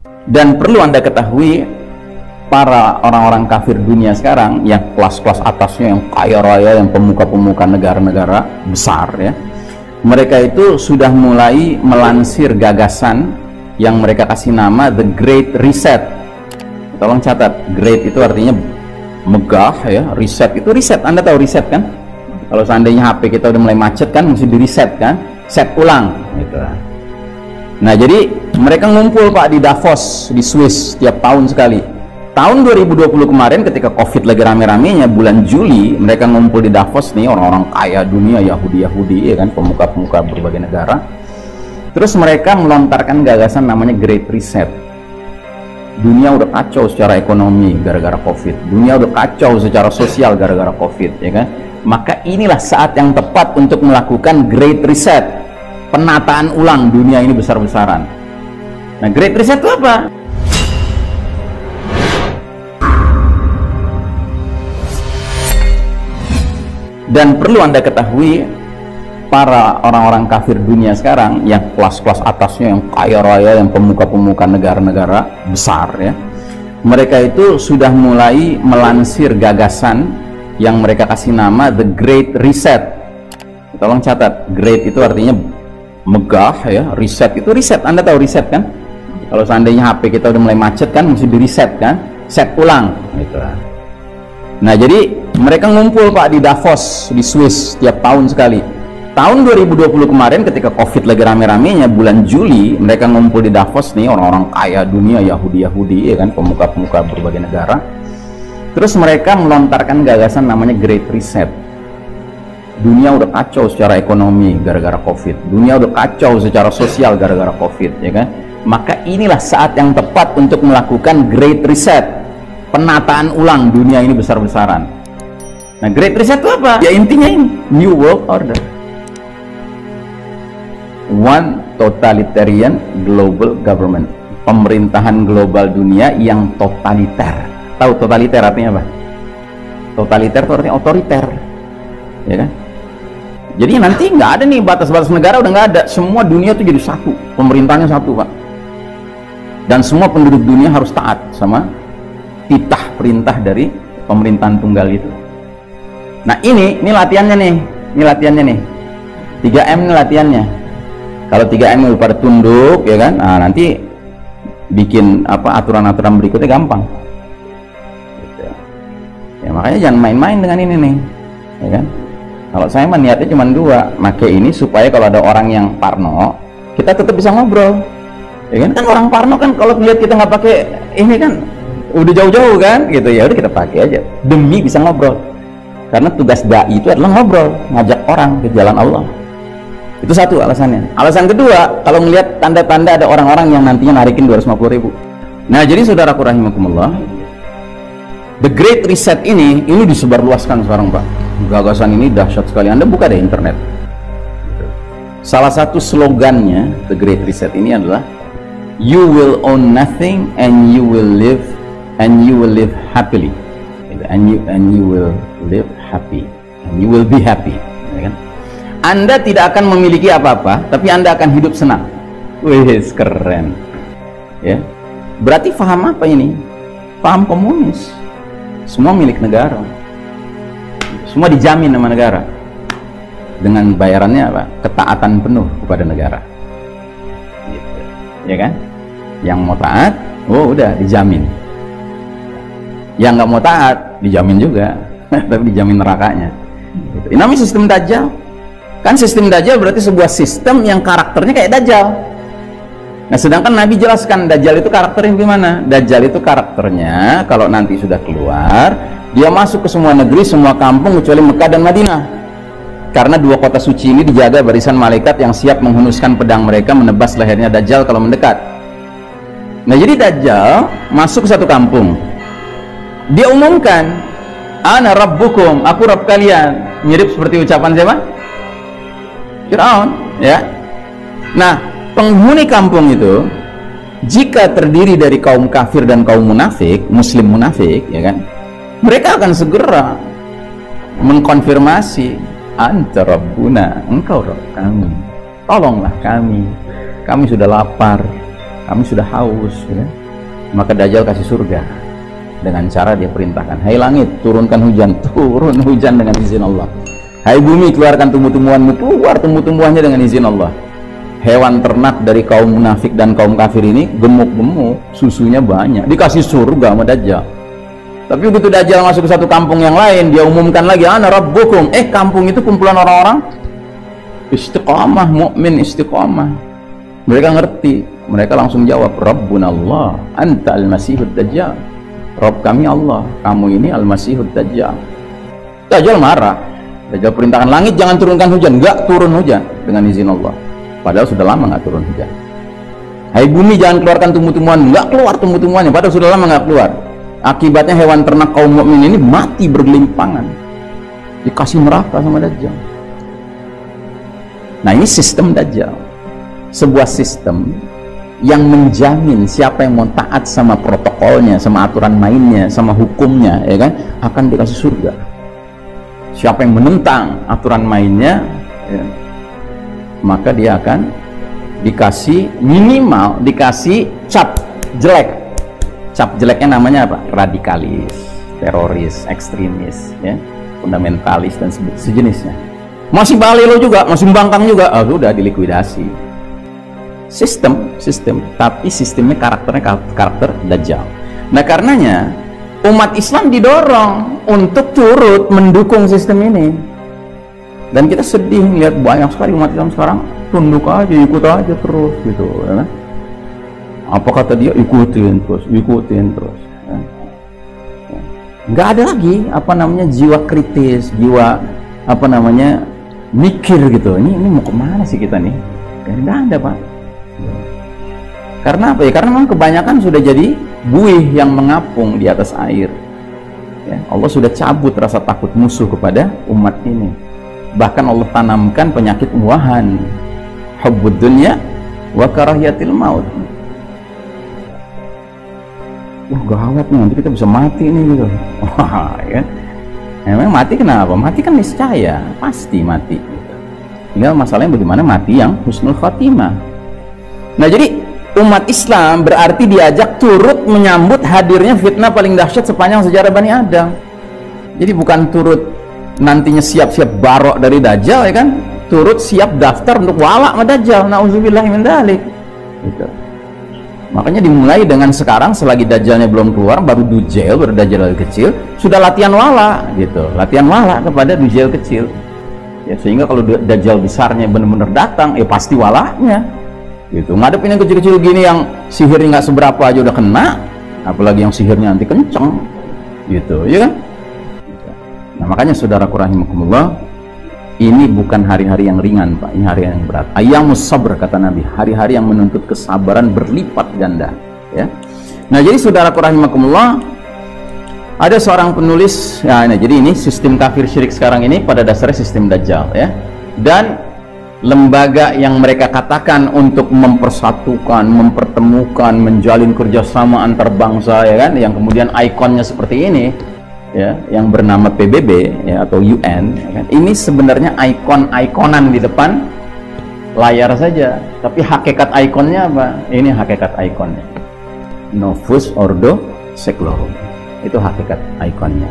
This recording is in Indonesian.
Dan perlu Anda ketahui, para orang-orang kafir dunia sekarang yang kelas-kelas atasnya, yang kaya raya, yang pemuka-pemuka negara-negara besar ya, mereka itu sudah mulai melansir gagasan yang mereka kasih nama The Great Reset. Tolong catat, great itu artinya megah ya, reset itu reset. Anda tahu reset kan? Kalau seandainya HP kita udah mulai macet kan, mesti di reset kan, set ulang gitu. Nah, jadi mereka ngumpul Pak di Davos di Swiss tiap tahun sekali. Tahun 2020 kemarin ketika Covid lagi rame-ramenya, bulan Juli mereka ngumpul di Davos nih, orang-orang kaya dunia, Yahudi ya kan, pemuka-pemuka berbagai negara. Terus mereka melontarkan gagasan namanya Great Reset. Dunia udah kacau secara ekonomi gara-gara Covid. Dunia udah kacau secara sosial gara-gara Covid ya kan. Maka inilah saat yang tepat untuk melakukan Great Reset. Penataan ulang dunia ini besar-besaran. Nah, Great Reset itu apa? Dan perlu Anda ketahui, para orang-orang kafir dunia sekarang yang kelas-kelas atasnya, yang kaya raya, yang pemuka-pemuka negara-negara besar ya, mereka itu sudah mulai melansir gagasan yang mereka kasih nama The Great Reset. Tolong catat, great itu artinya megah ya, reset itu reset. Anda tahu reset kan? Kalau seandainya HP kita udah mulai macet kan, mesti di reset kan, set ulang gitu. Nah, jadi mereka ngumpul Pak di Davos di Swiss tiap tahun sekali. Tahun 2020 kemarin ketika Covid lagi rame-ramenya, bulan Juli mereka ngumpul di Davos nih, orang-orang kaya dunia, Yahudi ya kan, pemuka-pemuka berbagai negara. Terus mereka melontarkan gagasan namanya Great Reset. Dunia udah kacau secara ekonomi gara-gara Covid. Dunia udah kacau secara sosial gara-gara Covid ya kan. Maka inilah saat yang tepat untuk melakukan Great Reset. Penataan ulang dunia ini besar-besaran. Nah, Great Reset itu apa? Ya intinya ini, New World Order. One Totalitarian Global Government. Pemerintahan global dunia yang totaliter. Tahu totaliter artinya apa? Totaliter itu artinya otoriter. Ya kan? Jadi nanti nggak ada nih batas-batas negara, udah nggak ada. Semua dunia tuh jadi satu, pemerintahnya satu Pak. Dan semua penduduk dunia harus taat sama titah perintah dari pemerintahan tunggal itu. Nah ini latihannya nih, 3M ini latihannya. Kalau 3M itu pada tunduk ya kan, nah nanti bikin apa aturan-aturan berikutnya gampang. Gitu. Ya makanya jangan main-main dengan ini nih, ya kan? Kalau saya mah niatnya cuma dua, pakai ini supaya kalau ada orang yang parno, kita tetap bisa ngobrol. Ya kan? Kan orang parno kan kalau lihat kita nggak pakai ini kan udah jauh-jauh kan, gitu ya udah kita pakai aja demi bisa ngobrol. Karena tugas dai itu adalah ngobrol, ngajak orang ke jalan Allah. Itu satu alasannya. Alasan kedua, kalau melihat tanda-tanda ada orang-orang yang nantinya narikin 250.000. Nah, jadi saudaraku rahimakumullah, The Great Reset ini disebarluaskan sekarang Pak. Gagasan ini dahsyat sekali. Anda buka deh internet. Salah satu slogannya The Great Reset ini adalah You will own nothing and you will live happily. And you will live happy and you will be happy. Ya kan? Anda tidak akan memiliki apa-apa, tapi Anda akan hidup senang. Wih, keren. Ya. Berarti paham apa ini? Paham komunis. Semua milik negara. Semua dijamin sama negara. Dengan bayarannya apa? Ketaatan penuh kepada negara. Gitu. Ya kan? Yang mau taat, oh udah dijamin. Yang nggak mau taat, dijamin juga. Tapi dijamin nerakanya. Gitu. Ini namanya sistem Dajjal. Kan sistem Dajjal berarti sebuah sistem yang karakternya kayak Dajjal. Nah, sedangkan Nabi jelaskan Dajjal itu karakternya gimana? Dajjal itu karakternya kalau nanti sudah keluar, dia masuk ke semua negeri, semua kampung kecuali Mekah dan Madinah. Karena dua kota suci ini dijaga barisan malaikat yang siap menghunuskan pedang mereka menebas lehernya Dajjal kalau mendekat. Nah, jadi Dajjal masuk ke satu kampung. Dia umumkan, "Ana rabbukum, aku Rabb kalian." Mirip seperti ucapan siapa? Fir'aun, ya. Nah, penghuni kampung itu jika terdiri dari kaum kafir dan kaum munafik, muslim munafik, ya kan, mereka akan segera mengkonfirmasi, "Anta Rabbuna, engkau Rabb kami, tolonglah kami sudah lapar, kami sudah haus, ya. Maka Dajjal kasih surga dengan cara dia perintahkan, hai langit turunkan hujan, turun hujan dengan izin Allah. Hai bumi keluarkan tumbuh-tumbuhanmu, keluar tumbuh-tumbuhannya dengan izin Allah. Hewan ternak dari kaum munafik dan kaum kafir ini gemuk-gemuk, susunya banyak, dikasih surga sama Dajjal. Tapi begitu Dajjal masuk ke satu kampung yang lain, dia umumkan lagi, ana rabbukum. Kampung itu kumpulan orang-orang istiqamah, mukmin istiqamah. Mereka ngerti, mereka langsung jawab, Rabbunallah, anta al-masihud dajjal. Rabb kami Allah, kamu ini al-masihud dajjal. Dajjal marah. Dajjal perintahkan langit jangan turunkan hujan, enggak turun hujan dengan izin Allah. Padahal sudah lama nggak turun hujan. Hai bumi jangan keluarkan tumbuh-tumbuhan, nggak keluar tumbuh-tumbuhannya, padahal sudah lama nggak keluar. Akibatnya hewan ternak kaum mukmin ini mati bergelimpangan, dikasih neraka sama Dajjal. Nah ini sistem Dajjal, sebuah sistem yang menjamin siapa yang mau taat sama protokolnya, sama aturan mainnya, sama hukumnya, ya kan, akan dikasih surga. Siapa yang menentang aturan mainnya, ya, maka dia akan dikasih minimal, dikasih cap jelek. Cap jeleknya namanya apa? Radikalis, teroris, ekstremis, ya, fundamentalis dan sejenisnya. Masih balelo juga, masih membangkang juga, sudah dilikuidasi. Sistem, tapi sistemnya karakter Dajjal. Nah karenanya umat Islam didorong untuk turut mendukung sistem ini. Dan kita sedih lihat banyak sekali umat Islam sekarang tunduk aja, ikut aja terus gitu, ya. Apa kata dia, ikutin terus, ya. Nggak ada lagi apa namanya jiwa kritis, jiwa apa namanya mikir gitu. Ini mau kemana sih kita nih? Nggak ada Pak. Karena apa ya? Karena memang kebanyakan sudah jadi buih yang mengapung di atas air. Ya, Allah sudah cabut rasa takut musuh kepada umat ini. Bahkan Allah tanamkan penyakit wahan, hubbud dunya wa karahiyatil maut. Wah gawat nih, nanti kita bisa mati nih gitu. Wah ya, memang mati kenapa? Mati kan niscaya, pasti mati. Tinggal masalahnya bagaimana mati yang husnul khatimah. Nah jadi umat Islam berarti diajak turut menyambut hadirnya fitnah paling dahsyat sepanjang sejarah Bani Adam. Jadi bukan turut nantinya siap-siap barok dari Dajjal, ya kan, turut siap daftar untuk walak sama Dajjal. Nauzubillahi min dzalik. Gitu. Makanya dimulai dengan sekarang, selagi Dajjalnya belum keluar, baru Dujail, baru Dajjal kecil, sudah latihan wala gitu, latihan wala kepada Dujail kecil ya, sehingga kalau Dajjal besarnya benar-benar datang, ya pasti walanya gitu. Ngadepin yang kecil-kecil gini yang sihirnya nggak seberapa aja udah kena, apalagi yang sihirnya nanti kenceng gitu, ya kan. Nah makanya saudaraku rahimakumullah, ini bukan hari-hari yang ringan Pak, ini hari yang berat. Ayyamus sabr kata Nabi, hari-hari yang menuntut kesabaran berlipat ganda, ya. Nah jadi saudaraku rahimakumullah, ada seorang penulis, ya ini, jadi ini sistem kafir syirik sekarang ini pada dasarnya sistem Dajjal, ya. Dan lembaga yang mereka katakan untuk mempersatukan, mempertemukan, menjalin kerjasama antar bangsa, ya kan, yang kemudian ikonnya seperti ini, ya, yang bernama PBB, ya, atau UN, ya kan? Ini sebenarnya ikon-ikonan di depan layar saja, tapi hakikat ikonnya apa? Ini hakikat ikonnya, Novus Ordo Seclorum, itu hakikat ikonnya.